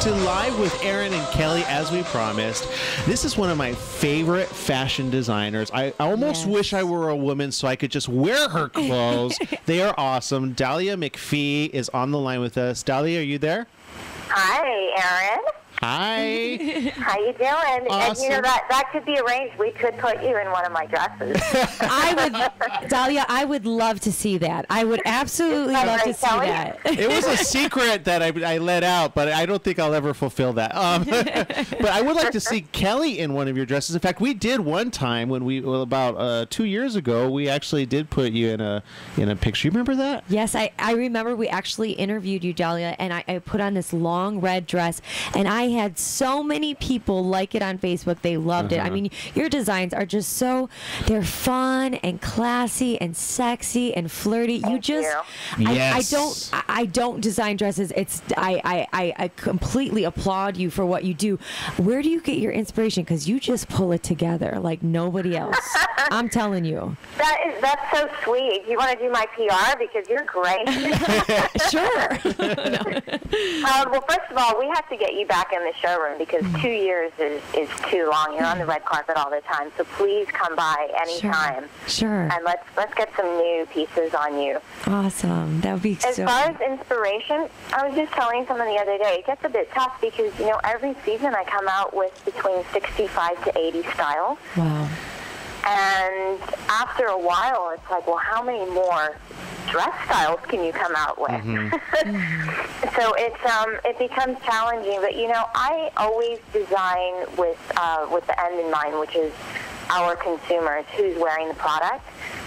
to Live with Aaron and Kelly, as we promised. This is one of my favorite fashion designers. I almost wish I were a woman so I could just wear her clothes. They are awesome. Dalia MacPhee is on the line with us. Dalia, are you there? Hi, Aaron. Hi. How you doing? Awesome. And you know that could be arranged. We could put you in one of my dresses. Dalia, I would love to see that. I would absolutely love to see that. It was a secret that I let out, but I don't think I'll ever fulfill that. But I would like to see Kelly in one of your dresses. In fact, we did one time when about 2 years ago, we actually did put you in a picture. You remember that? Yes, I remember we actually interviewed you, Dalia, and I put on this long red dress, and I had so many people like it on Facebook. They loved it. I mean, your designs are just they're fun and classy and sexy and flirty. Thank you. Yes. I don't design dresses. I completely applaud you for what you do. Where do you get your inspiration? Because you just pull it together like nobody else. I'm telling you. That's so sweet. You want to do my PR because you're great. Sure. Well, first of all, we have to get you back in the showroom because 2 years is too long. You're on the red carpet all the time, so please come by anytime. Sure. And let's get some new pieces on you. Awesome. That would be As far as inspiration, I was just telling someone the other day, it gets a bit tough because, every season I come out with between 65 to 80 styles. Wow. And after a while, it's like, well, how many more dress styles can you come out with? So it becomes challenging. But I always design with the end in mind, which is our consumers, who's wearing the product.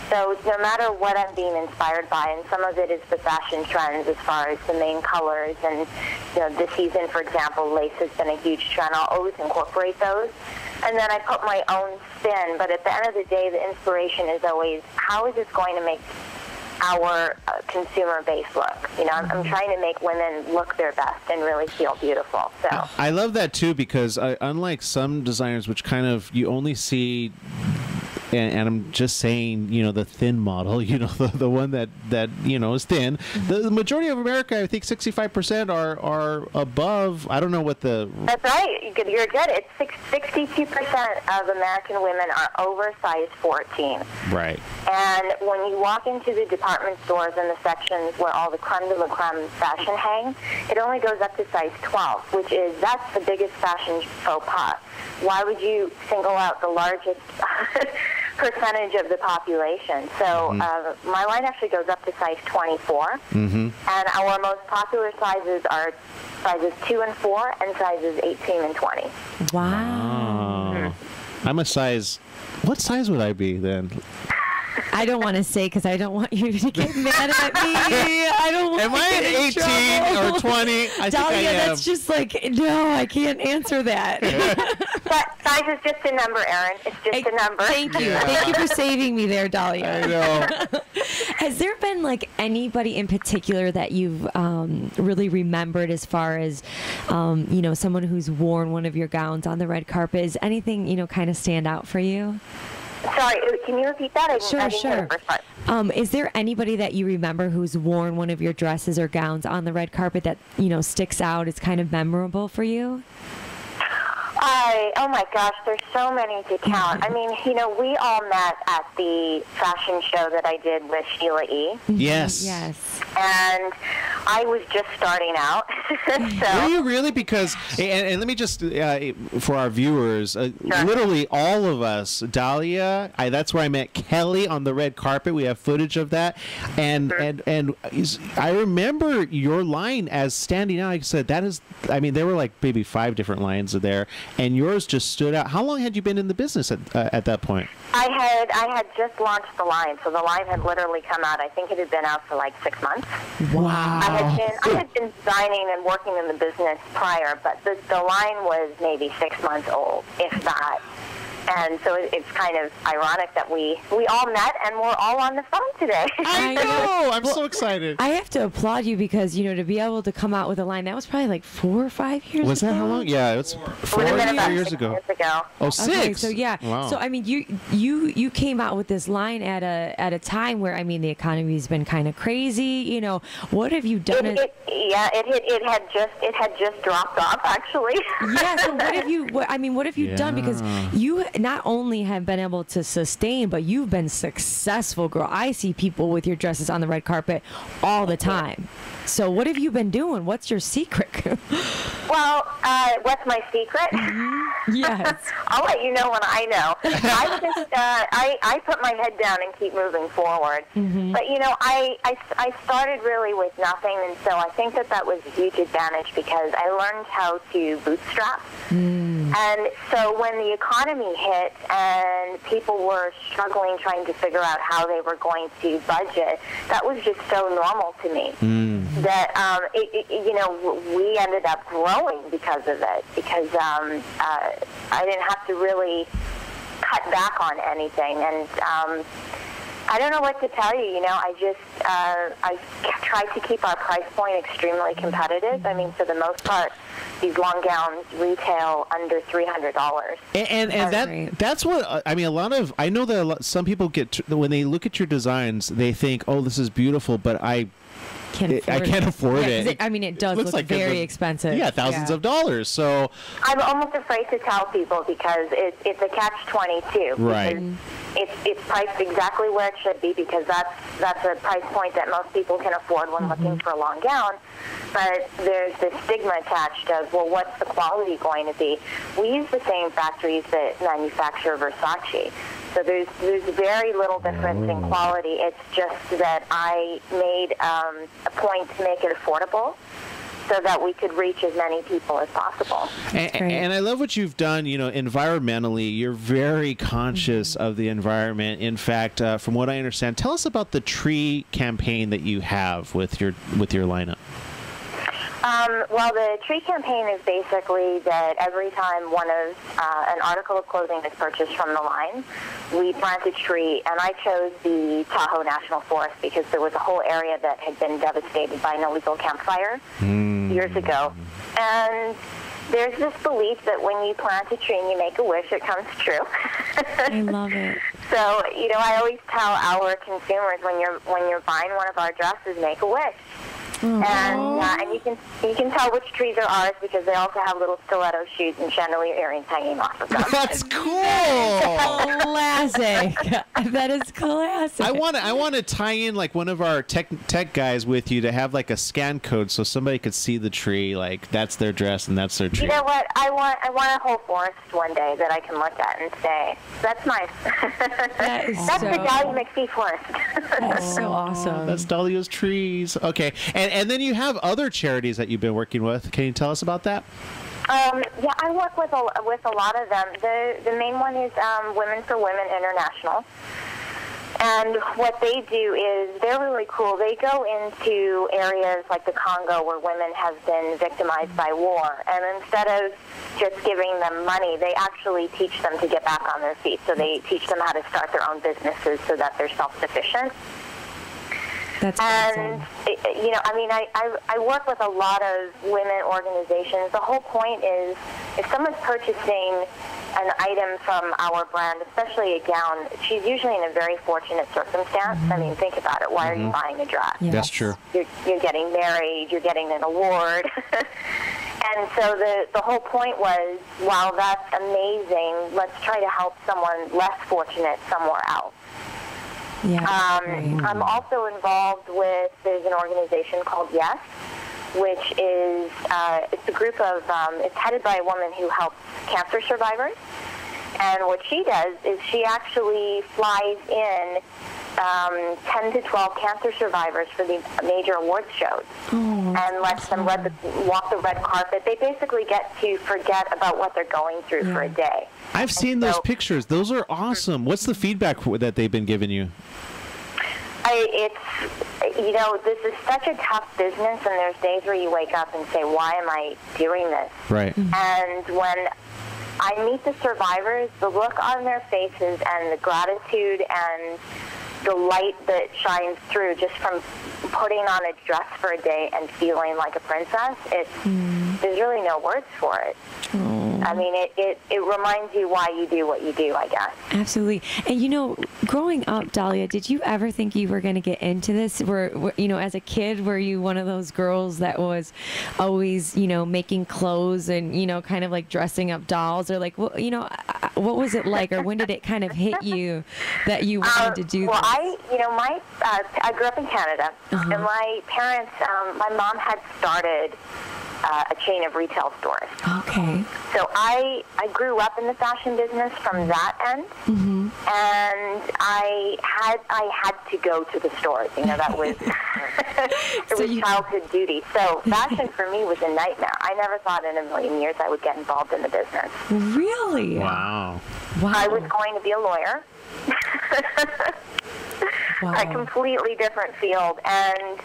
So no matter what I'm being inspired by, and some of it is the fashion trends as far as the main colors, and this season, for example, lace has been a huge trend. I'll always incorporate those. And then I put my own spin, but at the end of the day, the inspiration is always, how is this going to make our consumer base look? I'm trying to make women look their best and really feel beautiful. So I love that too, because unlike some designers, which kind of you only see, and I'm just saying, the thin model, the one that is thin. The majority of America, I think 65% are above. I don't know what the. That's right. You're good. It's 62% of American women are over size 14. Right. And when you walk into the department stores and the sections where all the creme de la creme fashion hangs, it only goes up to size 12, that's the biggest fashion faux pas. Why would you single out the largest percentage of the population? So my line actually goes up to size 24, and our most popular sizes are sizes 2 and 4 and sizes 18 and 20. Wow. I'm a size. What size would I be then? I don't want to say because I don't want you to get mad at me. I don't want Am I at 18 or 20? I think I am. That's just no, I can't answer that. That size is just a number, Aaron. It's just a number. Thank you. Thank you for saving me there, Dalia. I know. Has there been anybody in particular that you've really remembered as far as, someone who's worn one of your gowns on the red carpet? Is anything, kind of stand out for you? Sorry, can you repeat that? I didn't hear the first part. Is there anybody that you remember who's worn one of your dresses or gowns on the red carpet that, sticks out, is kind of memorable for you? Oh my gosh, there's so many to count. I mean, we all met at the fashion show that I did with Sheila E. Yes. Yes. And I was just starting out. Were you really? Because, and let me just, for our viewers, literally all of us, Dalia, that's where I met Kelly on the red carpet. We have footage of that. And I remember your line as standing out. Like I said, there were maybe 5 different lines there. And yours just stood out. How long had you been in the business at that point? I had just launched the line, so the line had literally come out. I think it had been out for 6 months. Wow. I had been designing and working in the business prior, but the line was maybe 6 months old, if that. And so it's kind of ironic that we all met and we're all on the phone today. I know. I'm so excited. I have to applaud you because, to be able to come out with a line, that was probably like 4 or 5 years ago. Was that how long? Yeah, it's 4 years ago. Oh, 6. Okay, so yeah. Wow. So I mean, you came out with this line at a time where, I mean, the economy's been kind of crazy. What have you done? It had just dropped off, actually. Yeah. So what have you done? Because you not only have been able to sustain, but you've been successful, girl. I see people with your dresses on the red carpet all the time. So what have you been doing? What's your secret? Well, what's my secret? Yes. I'll let you know when I know. I put my head down and keep moving forward. Mm-hmm. But, I started really with nothing, and so I think that was a huge advantage because I learned how to bootstrap. And so when the economy hit and people were struggling trying to figure out how they were going to budget, that was just so normal to me. That, we ended up growing because of it, because I didn't have to really cut back on anything. And I don't know what to tell you. I tried to keep our price point extremely competitive. I mean, for the most part, these long gowns retail under $300. And that's what I mean. I know that some people when they look at your designs, they think, "Oh, this is beautiful," but I can't afford it. It does look like very expensive. Yeah, thousands of dollars. So I'm almost afraid to tell people because it's a catch-22. Right. It's priced exactly where it should be because that's a price point that most people can afford when looking for a long gown. But there's this stigma attached of, well, what's the quality going to be? We use the same factories that manufacture Versace. So there's very little difference in quality. It's just that I made a point to make it affordable so that we could reach as many people as possible. And I love what you've done, environmentally. You're very conscious of the environment. In fact, from what I understand, tell us about the tree campaign that you have with your lineup. Well, the tree campaign is basically that every time an article of clothing is purchased from the line, we plant a tree, and I chose the Tahoe National Forest because there was a whole area that had been devastated by an illegal campfire years ago. And there's this belief that when you plant a tree and you make a wish, it comes true. I love it. So, I always tell our consumers when you're buying one of our dresses, make a wish. And you can tell which trees are ours because they also have little stiletto shoes and chandelier earrings hanging off of them. That's cool. Classic. That is classic. I want to tie in like one of our tech guys with you to have like a scan code so somebody could see the tree, like that's their dress and that's their tree. You know what? I want a whole forest one day that I can look at and say, that's nice. That's the Dalia MacPhee forest. That's so awesome. That's Dalia's trees. Okay. And then you have other charities that you've been working with. Can you tell us about that? Yeah, I work with a lot of them. The main one is Women for Women International. And what they do is they're really cool. They go into areas like the Congo where women have been victimized by war. And instead of just giving them money, they actually teach them to get back on their feet. So they teach them how to start their own businesses so that they're self-sufficient. That's awesome. And, I work with a lot of women organizations. The whole point is if someone's purchasing an item from our brand, especially a gown, she's usually in a very fortunate circumstance. I mean, think about it. Why are you buying a dress? Yes. That's true. You're getting married. You're getting an award. And so the whole point was, wow, that's amazing. Let's try to help someone less fortunate somewhere else. Yeah, I'm also involved with, there's an organization called Yes, which is, it's a group of, it's headed by a woman who helps cancer survivors. And what she does is she actually flies in 10 to 12 cancer survivors for the major awards shows and lets them walk the red carpet. They basically get to forget about what they're going through for a day. I've seen those pictures. Those are awesome. What's the feedback that they've been giving you? This is such a tough business, and there's days where you wake up and say, why am I doing this? Right. And when I meet the survivors, the look on their faces and the gratitude and the light that shines through just from putting on a dress for a day and feeling like a princess, there's really no words for it. I mean, it reminds you why you do what you do, I guess. Absolutely. And, you know, growing up, Dalia, did you ever think you were going to get into this? Were, you know, as a kid, were you one of those girls that was always, you know, making clothes and, you know, kind of like dressing up dolls? Or like, well, you know, what was it like? Or when did it kind of hit you that you wanted to do well, this? I grew up in Canada, and my parents, my mom had started a chain of retail stores. Okay. So I grew up in the fashion business from that end, and I had to go to the stores. You know, that was it was childhood duty. So fashion for me was a nightmare. I never thought in a million years I would get involved in the business. Really? Wow. I was going to be a lawyer. Wow. A completely different field, and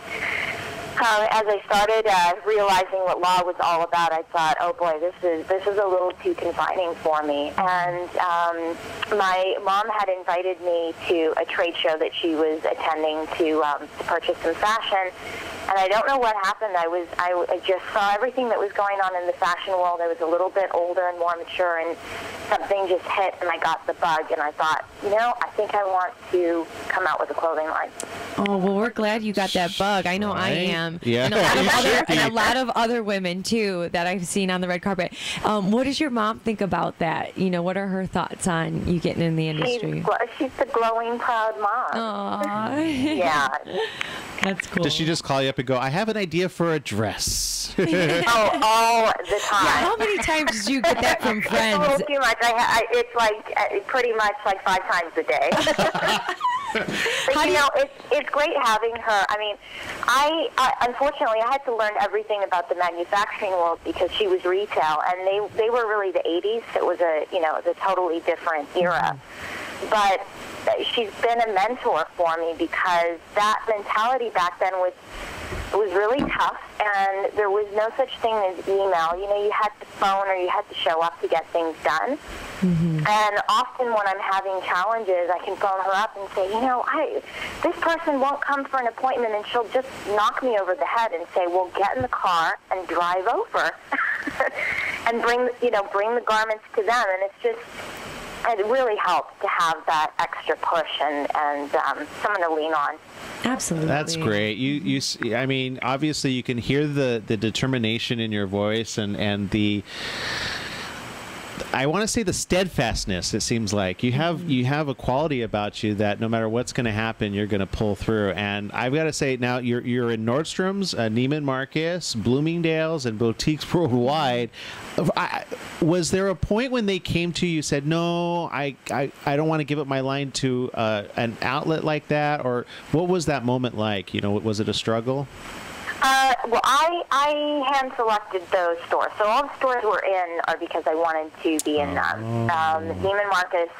as I started realizing what law was all about, I thought, oh boy, this is a little too confining for me. And my mom had invited me to a trade show that she was attending to purchase some fashion. And I don't know what happened. I just saw everything that was going on in the fashion world. I was a little bit older and more mature, and something just hit, and I got the bug. And I thought, you know, I think I want to come out with a clothing line. Oh, well, we're glad you got that bug. I know I am. Yeah. And a lot of other women, too, that I've seen on the red carpet. What does your mom think about that? You know, what are her thoughts on you getting in the industry? She's the glowing, proud mom. Aww. Yeah. That's cool. Does she just call you up and go, I have an idea for a dress? Oh, all the time. Yeah, how many times did you get that from friends? It's a little too much. It's like pretty much like 5 times a day. But, you know, it's great having her. I mean, I unfortunately I had to learn everything about the manufacturing world because she was retail, and they were really the 80s. So it was a totally different era. But she's been a mentor for me because that mentality back then was really tough, and there was no such thing as email. You know, you had to phone or you had to show up to get things done. And often when I'm having challenges, I can phone her up and say, you know, this person won't come for an appointment, and she'll just knock me over the head and say, well, get in the car and drive over and bring the garments to them. And it really helps to have that extra push and someone to lean on. Absolutely. That's great. I mean, obviously you can hear the determination in your voice and the, I want to say the steadfastness. It seems like you have a quality about you that no matter what's going to happen, you're going to pull through. And I've got to say, now you're in Nordstrom's, Neiman Marcus, Bloomingdale's, and boutiques worldwide. Was there a point when they came to you, said, no, I don't want to give up my line to an outlet like that? Or what was that moment like? You know, was it a struggle? Well, I hand-selected those stores. So all the stores we're in are because I wanted to be in them. Neiman Marcus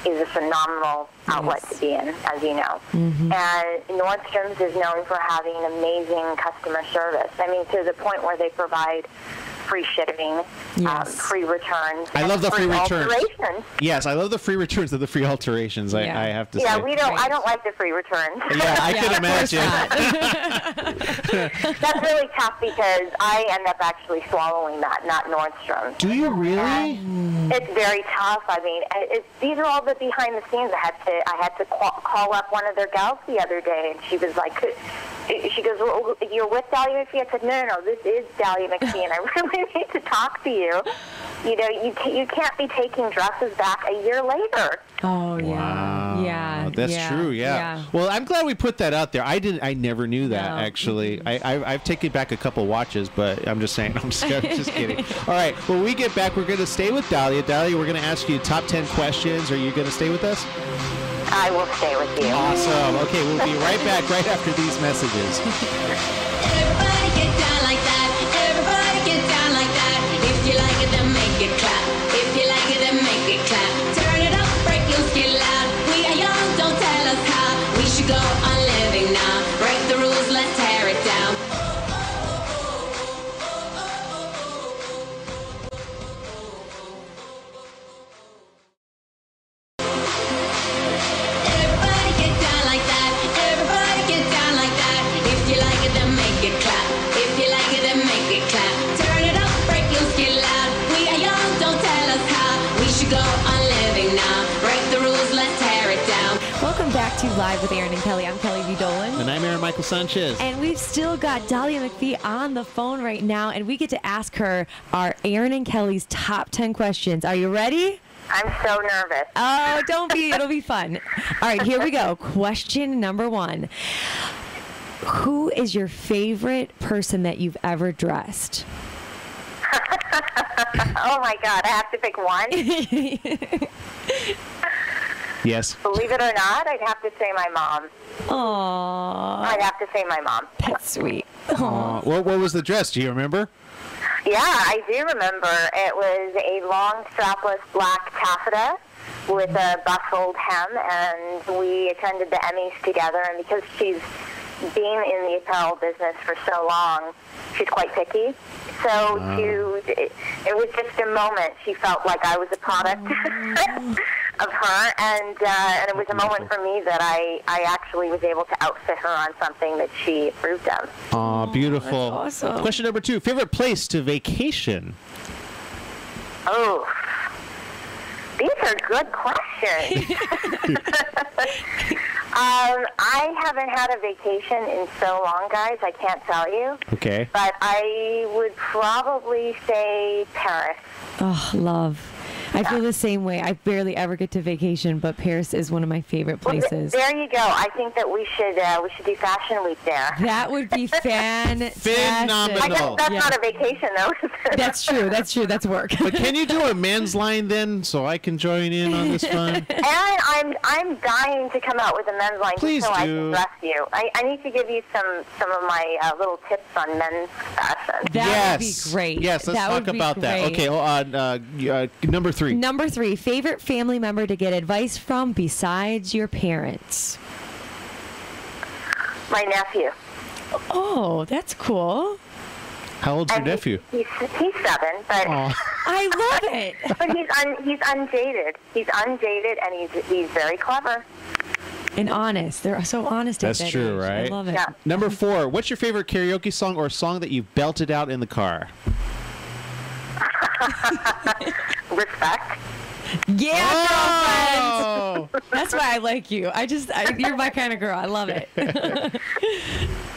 is a phenomenal outlet to be in, as you know. And Nordstrom's is known for having amazing customer service. I mean, to the point where they provide free shipping, free returns. I love the free returns. Alterations. Yes, I love the free returns and the free alterations. I have to say. Yeah, I don't like the free returns. Yeah, I can imagine. That's really tough because I end up actually swallowing that, not Nordstrom. Do you really? And it's very tough. I mean, these are all the behind the scenes. I had to call up one of their gals the other day, and she was like, she goes, well, you're with Dalia MacPhee? I said, no, this is Dalia MacPhee, and I really need to talk to you. You know, you can't be taking dresses back a year later. Oh, yeah. Wow. Yeah. That's true, yeah. Well, I'm glad we put that out there. I never knew that, actually. I've taken back a couple watches, but I'm just saying, I'm just kidding. All right, when we get back, we're going to stay with Dalia. Dalia, we're going to ask you top 10 questions. Are you going to stay with us? I will stay with you. Awesome. Okay, we'll be right back right after these messages. Everybody get down like that. Everybody get down like that. If you like it, then make it clap. If you like it, then make it clap. Turn it up, break your skin loud. We are young, don't tell us how. We should go on living now. Break the rules, let's tear it down. Live with Aaron and Kelly. I'm Kelly V. Dolan. And I'm Aaron Michael Sanchez. And we've still got Dalia MacPhee on the phone right now, and we get to ask her our Aaron and Kelly's top 10 questions. Are you ready? I'm so nervous. Oh, don't be. It'll be fun. All right, here we go. Question number 1. Who is your favorite person that you've ever dressed? Oh, my God. I have to pick one? Yes. Believe it or not, I'd have to say my mom. Aww. I'd have to say my mom. That's sweet. What was the dress? Do you remember? Yeah, I do remember. It was a long, strapless black taffeta with a bustled hem, and we attended the Emmys together. And because she's been in the apparel business for so long, she's quite picky. So it was just a moment. She felt like I was a product of her, and it was a moment for me that I actually was able to outfit her on something that she approved of. Aw, beautiful. That's awesome. Question number 2. Favorite place to vacation? Oh, these are good questions. I haven't had a vacation in so long, guys. I can't tell you. Okay. But I would probably say Paris. Oh, love. I feel the same way. I barely ever get to vacation, but Paris is one of my favorite places. There you go. I think that we should do Fashion Week there. That would be fantastic. Phenomenal. I guess that's Yeah. not a vacation, though. That's true. That's true. That's work. But can you do a men's line then, so I can join in on this fun? And I'm dying to come out with a men's line Please just so I do. can dress you. I need to give you some of my little tips on men's fashion. That would be great. Yes, let's That talk would be about that. great. Okay, number 3. Number 3, favorite family member to get advice from besides your parents? My nephew. Oh, that's cool. How old's your And nephew? He's 7, but Aw. I love it. but he's unjaded. He's unjaded, and he's very clever. And honest. They're so honest at That's that true, age. right? I love it. Yeah. Number 4, what's your favorite karaoke song or song that you've belted out in the car? Respect. Yeah, girlfriend. Oh! That's why I like you. You're my kind of girl. I love it.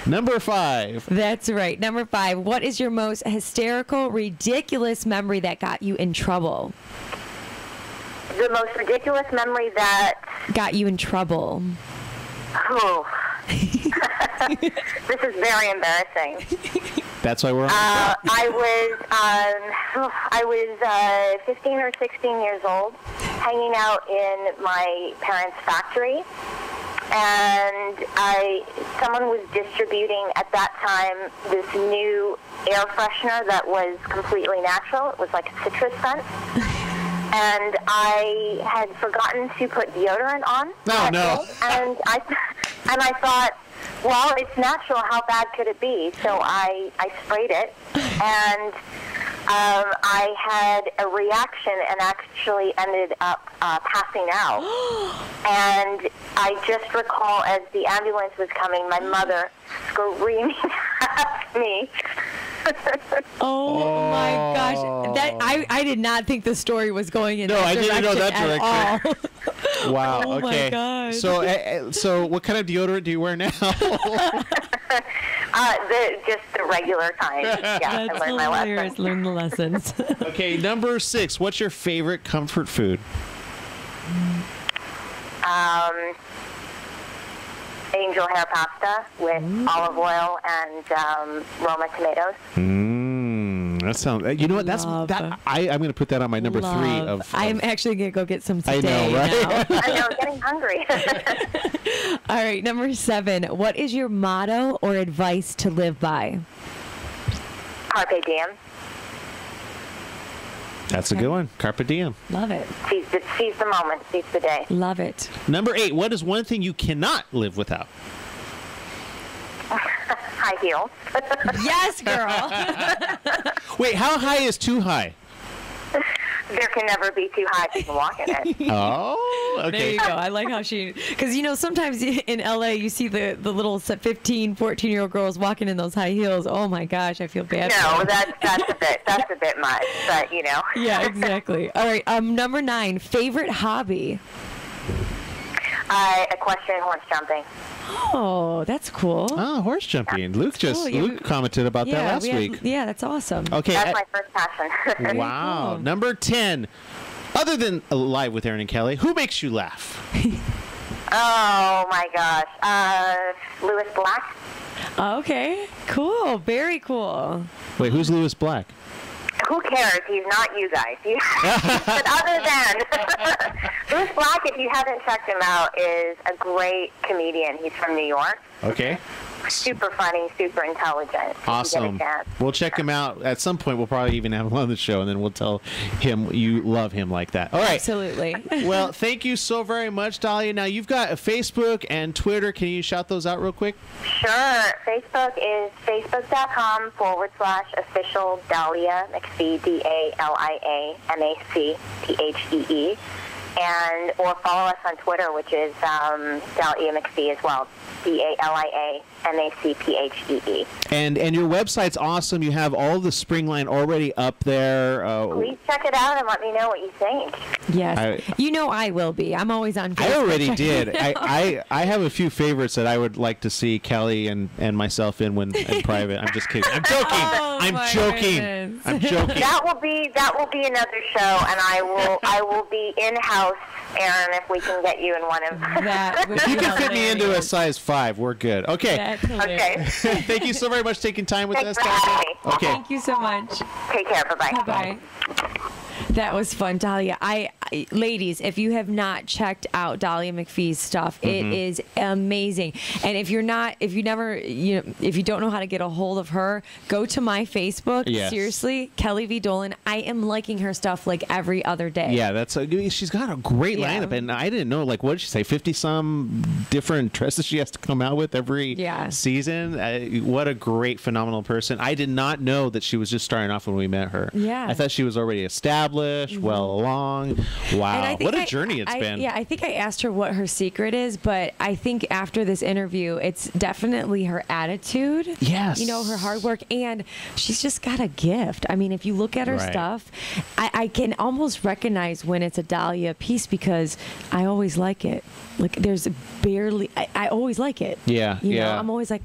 Number 5. That's right. Number 5. What is your most hysterical, ridiculous memory that got you in trouble? The most ridiculous memory that... Got you in trouble. Oh. This is very embarrassing. That's why we're on. I was 15 or 16 years old, hanging out in my parents' factory, and someone was distributing at that time this new air freshener that was completely natural. It was like a citrus scent. And I had forgotten to put deodorant on. Oh, no. And I thought, well, it's natural. How bad could it be? So I sprayed it, and I had a reaction and actually ended up passing out. And I just recall as the ambulance was coming, my mother screaming at me. Oh my gosh! That I did not think the story was going in. No, that I didn't know that at direction. all. Wow. Oh my Okay. God. So what kind of deodorant do you wear now? Just the regular kind. Yeah, I That's learned my hilarious. lesson. Learn the lessons. Okay, number 6. What's your favorite comfort food? Angel hair pasta with olive oil and Roma tomatoes. That sounds. You know what? Love. I'm going to put that on my number 3 of. I'm actually gonna go get some I today. know, right? Now. I know, I'm getting hungry. All right, number 7. What is your motto or advice to live by? Carpe diem. That's a good one. Carpe diem. Love it. Seize the moment. Seize the day. Love it. Number 8. What is one thing you cannot live without? High heels. Yes, girl. Wait, how high is too high? There can never be too high if you can walk in it. Oh, There okay. you go. I like how she, because sometimes in LA you see the little 15, 14-year-old girls walking in those high heels. Oh my gosh, I feel bad. for No, them. that's a bit much, but Yeah, exactly. All right, number 9, favorite hobby. Equestrian horse jumping. Oh, that's cool. Oh, horse jumping. Luke cool. Yeah, Luke commented about that last week. Yeah, that's awesome. Okay. That's my first passion. Wow. cool. Number 10. Other than Live with Aaron and Kelly, who makes you laugh? Oh my gosh. Lewis Black. Okay, cool. Very cool. Wait, who's Lewis Black? Who cares? He's not you guys. But other than Lewis Black, if you haven't checked him out, is a great comedian. He's from New York. Okay. Super funny, super intelligent. If you get a Awesome. chance. We'll check him out. At some point, we'll probably even have him on the show, and then we'll tell him you love him like that. All right. Absolutely. Well, thank you so very much, Dalia. Now, you've got a Facebook and Twitter. Can you shout those out real quick? Sure. Facebook is facebook.com/official Dalia MacPhee, DALIA MacPhee. Or follow us on Twitter, which is Dalia MacPhee as well, DALIA MacPhee. And your website's awesome. You have all the spring line already up there. Please check it out and let me know what you think. Yes. I will be. I'm always on Facebook. I already did. I have a few favorites that I would like to see Kelly and myself in private. I'm just kidding. I'm joking. Oh, I'm my joking. goodness. I'm joking. That will be another show, and I will be in house, Aaron. If we can get you in one of That would You be can fit me into a hilarious. size 5. We're good. Okay. That's hilarious. Okay. Thank you so very much for taking time with Thanks us, for having Dalia. me. Okay. Thank you so much. Take care. Bye-bye. Bye-bye. That was fun, Dalia. Ladies, if you have not checked out Dalia MacPhee's stuff, it is amazing. And if you don't know how to get a hold of her, go to my Facebook. Yes. Seriously, Kelly V. Dolan. I am liking her stuff like every other day. Yeah, she's got a great Yeah. lineup, and I didn't know, what did she say, 50-some different dresses she has to come out with every season? What a great, phenomenal person. I did not know that she was just starting off when we met her. Yeah. I thought she was already established, well along. Wow, what a journey it's been. Yeah, I think I asked her what her secret is, but I think after this interview, it's definitely her attitude. Yes. Her hard work, and she's just got a gift. I mean, if you look at her stuff, I can almost recognize when it's a Dalia piece because I always like it. There's barely, I always like it. Yeah, You know, I'm always like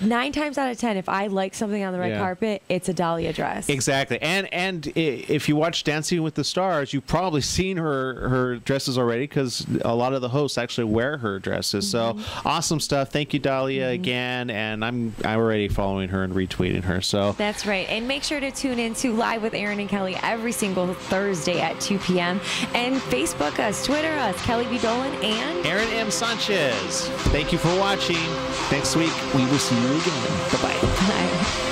9 times out of 10, if I like something on the red carpet, it's a Dalia dress. Exactly. And if you watch Dancing with the Stars, you've probably seen her dresses already because a lot of the hosts actually wear her dresses. So awesome stuff. Thank you, Dalia, again. And I'm already following her and retweeting her. So That's right. And make sure to tune in to Live with Aaron and Kelly every single Thursday at 2 p.m. And Facebook us, Twitter us, Kelly V. Dolan and Aaron M. Sanchez. Thank you for watching. Next week, we will see you again. Bye-bye. Bye.